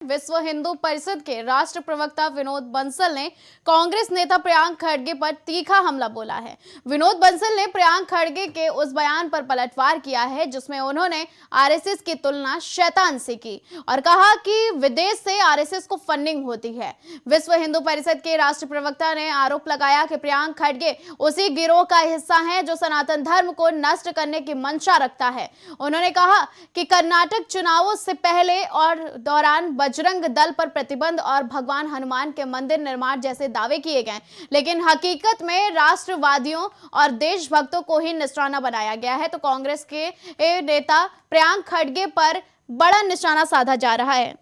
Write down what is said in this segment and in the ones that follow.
विश्व हिंदू परिषद के राष्ट्र प्रवक्ता विनोद बंसल ने कांग्रेस नेता प्रियंक खड़गे पर तीखा हमला बोला है। विनोद बंसल ने प्रियंक खड़गे के उस बयान पर पलटवार किया है जिसमें उन्होंने आरएसएस की तुलना शैतान से की और कहा कि विदेश से आरएसएस को फंडिंग होती है। विश्व हिंदू परिषद के राष्ट्र प्रवक्ता ने आरोप लगाया कि प्रियंक खड़गे उसी गिरोह का हिस्सा है जो सनातन धर्म को नष्ट करने की मंशा रखता है। उन्होंने कहा कि कर्नाटक चुनावों से पहले और दौरान बजरंग दल पर प्रतिबंध और भगवान हनुमान के मंदिर निर्माण जैसे दावे किए गए, लेकिन हकीकत में राष्ट्रवादियों और देशभक्तों को ही निशाना बनाया गया है। तो कांग्रेस के नेता प्रियंक खड़गे पर बड़ा निशाना साधा जा रहा है।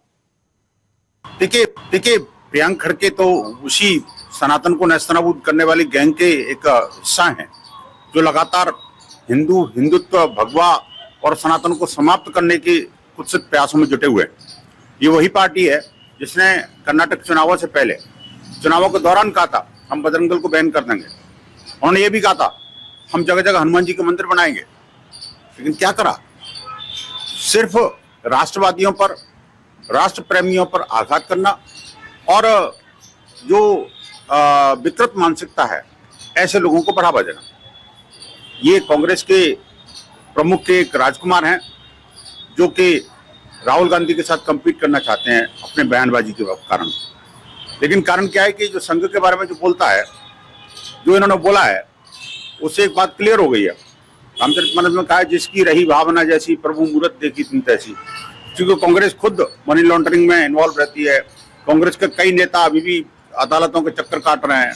देखिए प्रियंक खड़गे तो उसी सनातन को नेस्तनाबूद करने वाली गैंग के एक हिस्सा हैं, जो लगातार हिंदुत्व, भगवा और सनातन को समाप्त करने के कुत्सित प्रयासों में जुटे हुए हैं। ये वही पार्टी है जिसने कर्नाटक चुनावों से पहले चुनावों के दौरान कहा था हम बजरंग दल को बैन कर देंगे। उन्होंने ये भी कहा था हम जगह जगह हनुमान जी के मंदिर बनाएंगे। लेकिन क्या करा? सिर्फ राष्ट्रवादियों पर, राष्ट्र प्रेमियों पर आघात करना और जो विकृत मानसिकता है ऐसे लोगों को बढ़ावा देना। ये कांग्रेस के प्रमुख के एक राजकुमार हैं जो कि राहुल गांधी के साथ compete करना चाहते हैं अपने बयानबाजी के कारण। लेकिन कारण क्या है कि जो संघ के बारे में जो बोलता है, जो इन्होंने बोला है, उससे एक बात क्लियर हो गई है। रामचरितमानस में कहा है जिसकी रही भावना जैसी प्रभु मूरत देखी तुम तैसी। क्योंकि कांग्रेस खुद मनी लॉन्ड्रिंग में इन्वॉल्व रहती है। कांग्रेस के कई नेता अभी भी अदालतों के चक्कर काट रहे हैं,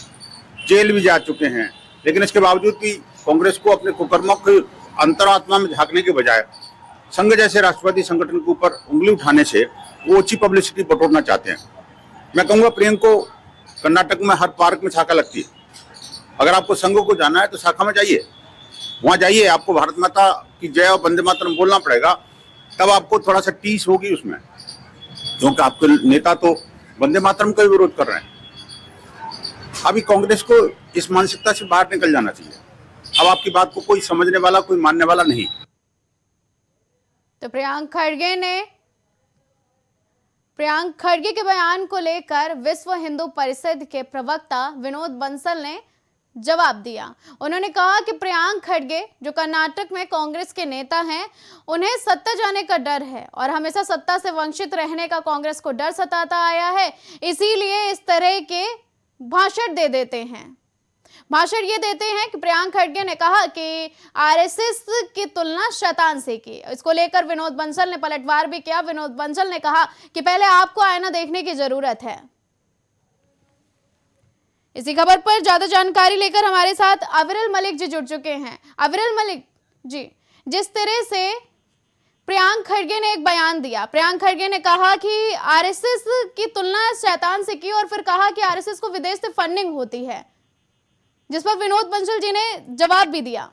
जेल भी जा चुके हैं। लेकिन इसके बावजूद भी कांग्रेस को अपने कुकर्मों की अंतरात्मा में झांकने के बजाय संघ जैसे राष्ट्रवादी संगठन के ऊपर उंगली उठाने से वो अच्छी पब्लिसिटी बटोरना चाहते हैं। मैं कहूँगा प्रियंक को कर्नाटक में हर पार्क में शाखा लगती है। अगर आपको संघ को जाना है तो शाखा में जाइए, वहाँ जाइए। आपको भारत माता की जय और वंदे मातरम बोलना पड़ेगा, तब आपको थोड़ा सा टीस होगी उसमें, क्योंकि आपके नेता तो वंदे मातरम का विरोध कर रहे हैं। अभी कांग्रेस को इस मानसिकता से बाहर निकल जाना चाहिए। अब आपकी बात को कोई समझने वाला, कोई मानने वाला नहीं। तो प्रियंक खड़गे के बयान को लेकर विश्व हिंदू परिषद के प्रवक्ता विनोद बंसल ने जवाब दिया। उन्होंने कहा कि प्रियंक खड़गे जो कर्नाटक में कांग्रेस के नेता हैं, उन्हें सत्ता जाने का डर है और हमेशा सत्ता से वंचित रहने का कांग्रेस को डर सताता आया है, इसीलिए इस तरह के भाषण देते हैं कि प्रियंक खड़गे ने कहा कि आरएसएस की तुलना शैतान से की। इसको लेकर विनोद बंसल ने पलटवार भी किया। विनोद बंसल ने कहा कि पहले आपको आईना देखने की जरूरत है। इसी खबर पर ज्यादा जानकारी लेकर हमारे साथ अविरल मलिक जी जुड़ चुके हैं। अविरल मलिक जी, जिस तरह से प्रियंक खड़गे ने एक बयान दिया, प्रियंक खड़गे ने कहा कि आरएसएस की तुलना शैतान से की और फिर कहा कि आरएसएस को विदेश से फंडिंग होती है, जिस पर विनोद बंसल जी ने जवाब भी दिया।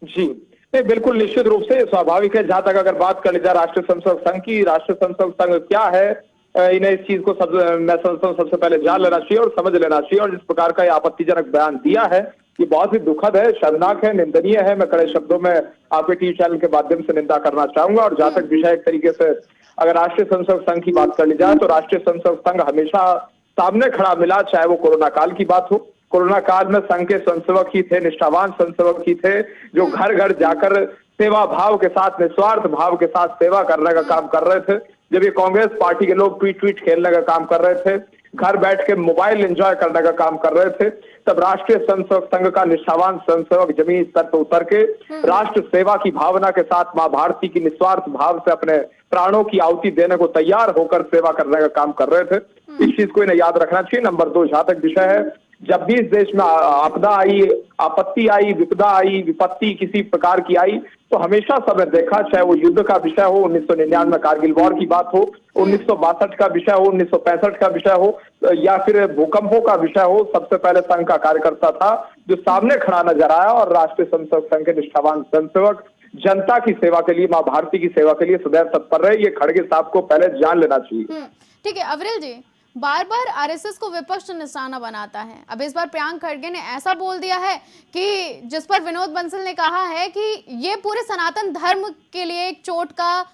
जी नहीं, बिल्कुल निश्चित रूप से स्वाभाविक है। जहां तक अगर बात कर ली जाए राष्ट्रीय स्वयंसेवक संघ की, राष्ट्रीय स्वयंसेवक संघ क्या है, इन्हें इस चीज को मैं समझता हूँ सबसे पहले जान लेना चाहिए और समझ लेना चाहिए। और जिस प्रकार का ये आपत्तिजनक बयान दिया है, ये बहुत ही दुखद है, शर्मनाक है, निंदनीय है। मैं कड़े शब्दों में आपके टीवी चैनल के माध्यम से निंदा करना चाहूंगा। और जहां तक विषय एक तरीके से अगर राष्ट्रीय स्वयंसेवक संघ की बात कर ली जाए, तो राष्ट्रीय स्वयंसेवक संघ हमेशा सामने खड़ा मिला, चाहे वो कोरोना काल की बात हो। कोरोना काल में संघ के स्वयंसेवक ही थे, निष्ठावान स्वयंसेवक ही थे, जो घर घर जाकर सेवा भाव के साथ, निस्वार्थ भाव के साथ सेवा करने का काम कर रहे थे। जब ये कांग्रेस पार्टी के लोग ट्वीट खेलने का काम कर रहे थे, घर बैठ के मोबाइल एंजॉय करने का काम कर रहे थे, तब राष्ट्रीय स्वयंसेवक संघ का निष्ठावान स्वयंसेवक जमीन स्तर पर उतर के राष्ट्र सेवा की भावना के साथ मां भारती की निस्वार्थ भाव से अपने प्राणों की आहुति देने को तैयार होकर सेवा करने का काम कर रहे थे। इस चीज को इन्हें याद रखना चाहिए। नंबर 2, जहां तक विषय है, जब भी इस देश में आपदा आई, आपत्ति आई, विपदा आई, विपत्ति किसी प्रकार की आई, तो हमेशा सबने देखा, चाहे वो युद्ध का विषय हो, 1999 कारगिल वॉर की बात हो, 1962 का विषय हो, 1965 का विषय हो, या फिर भूकंपों का विषय हो, सबसे पहले संघ का कार्यकर्ता था जो सामने खड़ा नजर आया। और राष्ट्रीय स्वयंसेवक संघ के निष्ठावान स्वयंसेवक जनता की सेवा के लिए, मां भारती की सेवा के लिए सदैव तत्पर रहे। ये खड़गे साहब को पहले जान लेना चाहिए। ठीक है अविरल जी, बार बार आरएसएस को विपक्ष निशाना बनाता है। अब इस बार प्रियंक खड़गे ने ऐसा बोल दिया है कि जिस पर विनोद बंसल ने कहा है कि ये पूरे सनातन धर्म के लिए एक चोट का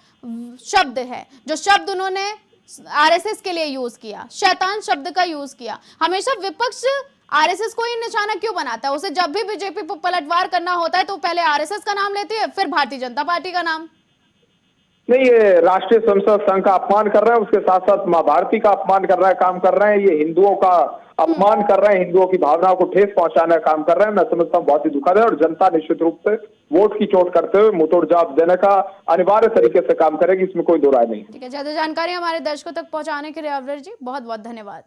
शब्द है, जो शब्द उन्होंने आरएसएस के लिए यूज किया, शैतान शब्द का यूज किया। हमेशा विपक्ष आरएसएस को ही निशाना क्यों बनाता है? उसे जब भी बीजेपी पर पलटवार करना होता है तो पहले आरएसएस का नाम लेती है, फिर भारतीय जनता पार्टी का नाम। नहीं, ये राष्ट्रीय स्वयंसेवक संघ का अपमान कर रहा है, उसके साथ साथ मां भारती का अपमान कर रहा है, काम कर रहे हैं। ये हिंदुओं का अपमान कर रहे हैं, हिंदुओं की भावनाओं को ठेस पहुंचाने का काम कर रहे हैं। मैं समझता हूँ बहुत ही दुखद है और जनता निश्चित रूप से वोट की चोट करते हुए मुंहतोड़ जवाब देने का अनिवार्य तरीके से काम करेगी, इसमें कोई दो राय नहीं। ठीक है, ज्यादा जानकारी हमारे दर्शकों तक पहुंचाने के लिए अवरर जी बहुत बहुत धन्यवाद।